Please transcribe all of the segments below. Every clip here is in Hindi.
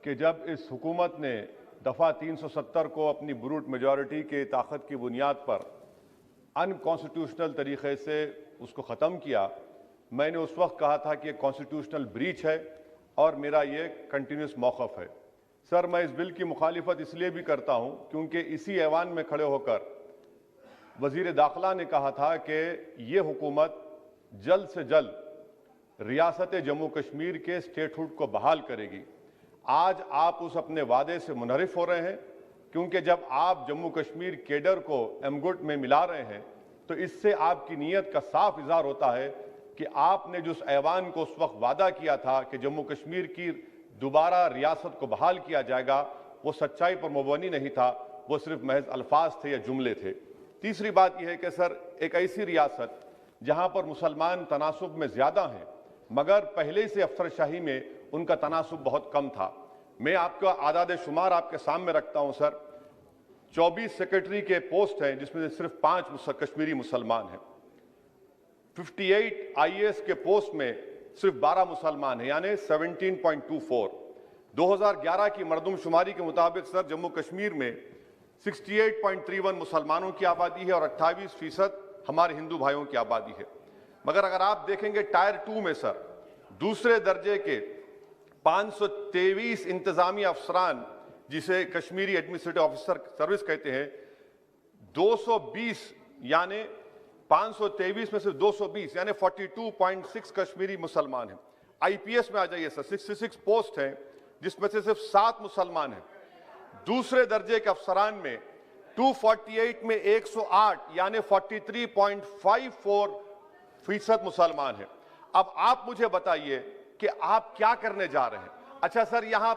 कि जब इस हुकूमत ने दफ़ा 370 को अपनी ब्रूट मेजॉरिटी के ताकत की बुनियाद पर अनकॉन्स्टिट्यूशनल तरीके से उसको ख़त्म किया, मैंने उस वक्त कहा था कि ये कॉन्स्टिट्यूशनल ब्रीच है और मेरा ये कंटिन्यूस मौक़िफ़ है। सर, मैं इस बिल की मुखालिफत इसलिए भी करता हूँ क्योंकि इसी ऐवान में खड़े होकर वज़ीर दाखिला ने कहा था कि ये हुकूमत जल्द से जल्द रियासत जम्मू कश्मीर के स्टेटहुड को बहाल करेगी। आज आप उस अपने वादे से मुनहरिफ हो रहे हैं, क्योंकि जब आप जम्मू कश्मीर केडर को एमगुट में मिला रहे हैं तो इससे आपकी नीयत का साफ इज़हार होता है कि आपने जो उस ऐवान को उस वक्त वादा किया था कि जम्मू कश्मीर की दोबारा रियासत को बहाल किया जाएगा, वो सच्चाई पर मुबनी नहीं था, वो सिर्फ महज अल्फाज थे या जुमले थे। तीसरी बात यह है कि सर, एक ऐसी रियासत जहां पर मुसलमान तनासुब में ज़्यादा हैं मगर पहले से अफसरशाही में उनका तनासुब बहुत कम था। मैं आपका आदाद शुमार आपके सामने रखता हूं सर। 24 सेक्रेटरी के पोस्ट हैं जिसमें से सिर्फ 5 कश्मीरी मुसलमान हैं। 58 IAS के पोस्ट में सिर्फ 12 मुसलमान हैं, यानी 17.24। 2011 की मरदमशुमारी के मुताबिक सर जम्मू कश्मीर में 68.31 मुसलमानों की आबादी है और 28% हमारे हिंदू भाइयों की आबादी है। मगर अगर आप देखेंगे टायर 2 में सर दूसरे दर्जे के 523 इंतजामी अफसरान, जिसे कश्मीरी एडमिनिस्ट्रेटिव ऑफिसर सर्विस कहते हैं, 220 यानी 523 में से 220 यानी 42.6 कश्मीरी मुसलमान हैं। IPS में आ जाइए सर, 66 पोस्ट हैं जिसमें से सिर्फ 7 मुसलमान हैं। दूसरे दर्जे के अफसरान में 248 में 108 यानी 43.54% मुसलमान हैं। अब आप मुझे बताइए कि आप क्या करने जा रहे हैं। अच्छा सर, यहां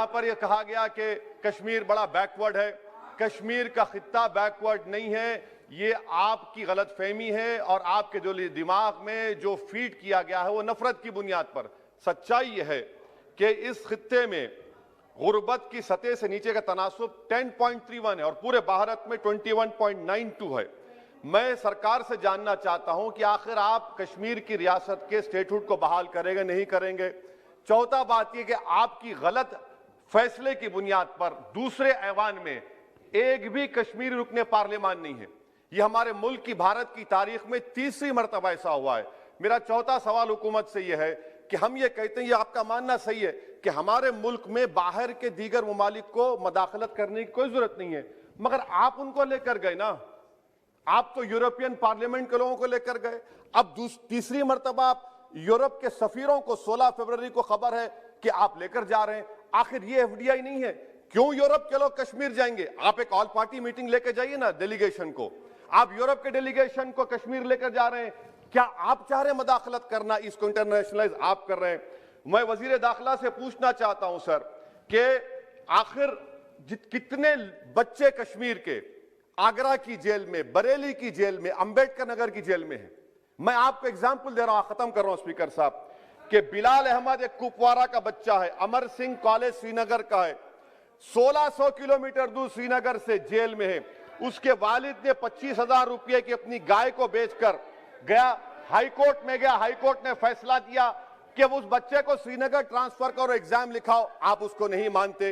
पर यह कहा गया कि कश्मीर बड़ा बैकवर्ड है। कश्मीर का खित्ता बैकवर्ड नहीं है, ये आपकी गलतफहमी है और आपके जो दिमाग में जो फीड किया गया है वो नफरत की बुनियाद पर। सच्चाई यह है कि इस खित्ते में गुर्बत की सतह से नीचे का तनासुब 10.31 है और पूरे भारत में 21.92 है। मैं सरकार से जानना चाहता हूं कि आखिर आप कश्मीर की रियासत के स्टेटहुड को बहाल करेंगे, नहीं करेंगे। चौथा बात यह कि आपकी गलत फैसले की बुनियाद पर दूसरे ऐवान में एक भी कश्मीरी रुकने पार्लियामान नहीं है। यह हमारे मुल्क की, भारत की तारीख में तीसरी मरतबा ऐसा हुआ है। मेरा चौथा सवाल हुकूमत से यह है कि हम ये कहते हैं, ये आपका मानना सही है कि हमारे मुल्क में बाहर के दीगर ममालिक को मदाखलत करने की कोई जरूरत नहीं है, मगर आप उनको लेकर गए ना, आप तो यूरोपियन पार्लियामेंट के लोगों को लेकर गए। अब तीसरी मरतबा आप यूरोप के सफीरों को 16 फरवरी को खबर है कि आप लेकर जा रहे हैं। आखिर ये FDI नहीं है, क्यों यूरोप के लोग कश्मीर जाएंगे? आप एक ऑल पार्टी मीटिंग लेकर जाइए ना डेलीगेशन को। आप यूरोप के डेलीगेशन को कश्मीर लेकर जा रहे हैं, क्या आप चाह रहे हैं मदाखलत करना? इसको इंटरनेशनलाइज आप कर रहे हैं। मैं वजीर दाखिला से पूछना चाहता हूं सर कि आखिर कितने बच्चे कश्मीर के आगरा की जेल में, बरेली की जेल में, अंबेडकर नगर की जेल में हैं? मैं आपको एग्जाम्पल दे रहा हूं, खत्म कर रहा हूं स्पीकर साहब, कि बिलाल अहमद एक कुपवारा का बच्चा है, अमर सिंह कॉलेज श्रीनगर का है, 1600 किलोमीटर दूर श्रीनगर से जेल में है। उसके वालिद ने 25,000 रुपये की अपनी गाय को बेचकर गया, हाईकोर्ट में गया, हाईकोर्ट ने फैसला दिया कि उस बच्चे को श्रीनगर ट्रांसफर करो, एग्जाम लिखाओ, आप उसको नहीं मानते।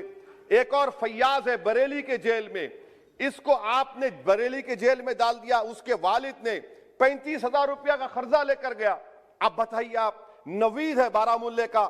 एक और फैयाज है बरेली के जेल में, इसको आपने बरेली के जेल में डाल दिया। उसके वालिद ने 35,000 रुपया का कर्जा लेकर गया। अब बताइए आप, नवीद है बारामुल्ले का,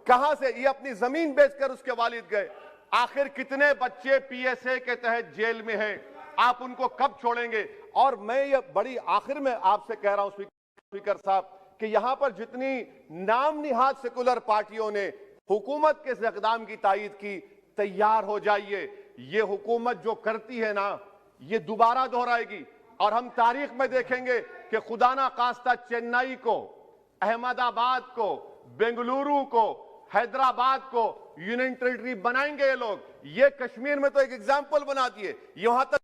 कहां से ये अपनी जमीन बेचकर उसके वालिद गए। आखिर कितने बच्चे PSA के तहत जेल में हैं? आप उनको कब छोड़ेंगे? और मैं ये बड़ी आखिर में आपसे कह रहा हूं स्पीकर साहब कि यहां पर जितनी नाम निहाद सेकुलर पार्टियों ने हुकूमत के इस इक़दाम की तायीद की, तैयार हो जाइए। ये हुकूमत जो करती है ना, ये दोबारा दोहराएगी और हम तारीख में देखेंगे कि खुदा ना खास्ता चेन्नई को, अहमदाबाद को, बेंगलुरु को, हैदराबाद को यूनियन टेरिटरी बनाएंगे ये लोग। ये कश्मीर में तो एक एग्जाम्पल बना दिए, यहां तक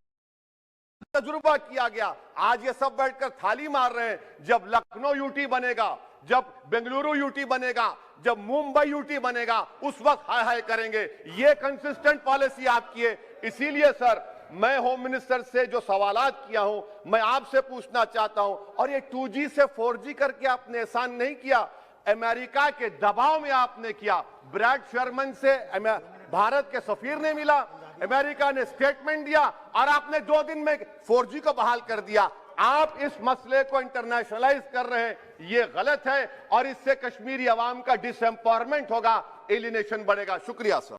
तजुर्बा किया गया। आज ये सब बैठकर थाली मार रहे हैं। जब लखनऊ यूटी बनेगा, जब बेंगलुरु यूटी बनेगा, जब मुंबई यूटी बनेगा, उस वक्त हाय हाय करेंगे। ये कंसिस्टेंट पॉलिसी आपकी है। इसीलिए सर, मैं होम मिनिस्टर से जो सवालात किया हूं, मैं आपसे पूछना चाहता हूं, और ये 2G से 4G करके आपने एहसान नहीं किया। अमेरिका के दबाव में आपने किया। ब्रैड शर्मन से भारत के सफीर ने मिला, अमेरिका ने स्टेटमेंट दिया और आपने 2 दिन में 4G को बहाल कर दिया। आप इस मसले को इंटरनेशनलाइज कर रहे हैं, ये गलत है और इससे कश्मीरी अवाम का डिसएम्पावरमेंट होगा, एलिनेशन बढ़ेगा। शुक्रिया सर।